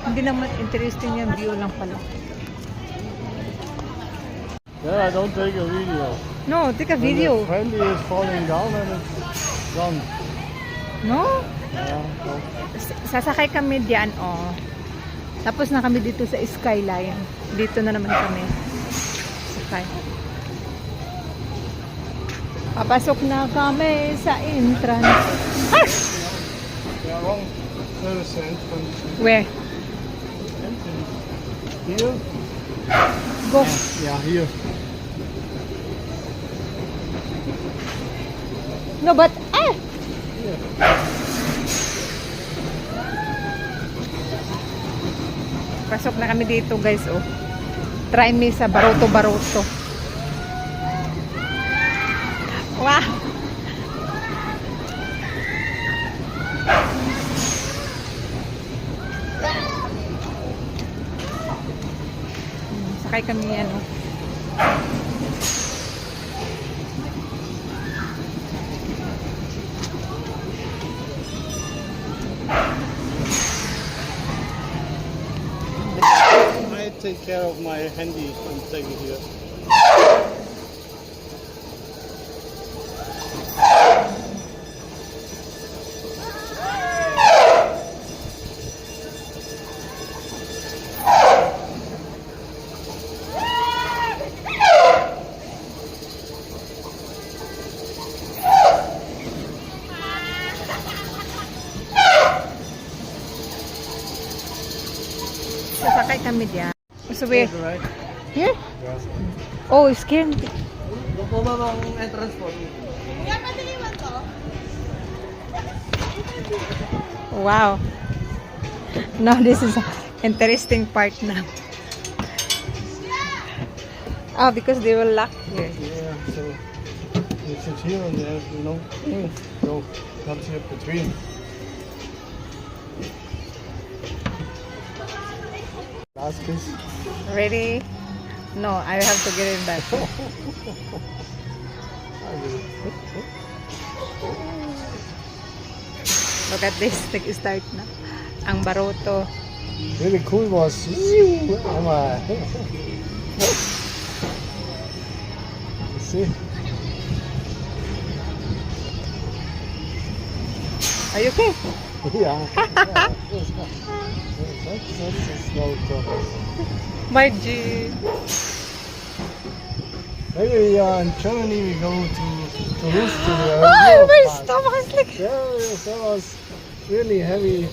Hindi naman interesting yung view lang pala. Yeah, don't take a video. No, take a When video. the friendly is falling down and it's gone. No? Yeah, no. Sasakay kami diyan, oh. Tapos na kami dito sa skyline. Dito na naman kami. Sakay. Papasok na kami sa entrance. Ah! Yeah, wrong. There's the entrance. Where? Here? Go. Yeah, here. No, but, ah! Here. Pasok na kami dito, guys, oh. Try me sa Baroto. Wow! Sakay kami yan, oh. I take care of my handy and take it here. Sasakay kami diyan. So where? Right? Here? Yes. Oh, scared. Bukuma bang entrance po? Wow. Now this is an interesting part now. Oh, because they will lock here. Yeah, so you sit here and there's no thing. So not here between. Last kiss. Ready? No, I have to get it back. Look at this. Nag-start na. Ang Baroto. Really cool was. Oh my. See? Are you okay? Yeah. That's a slow progress. Margie. Maybe in Germany we go to Roost to the Oh, my Europe Park. stomach is like... There was really heavy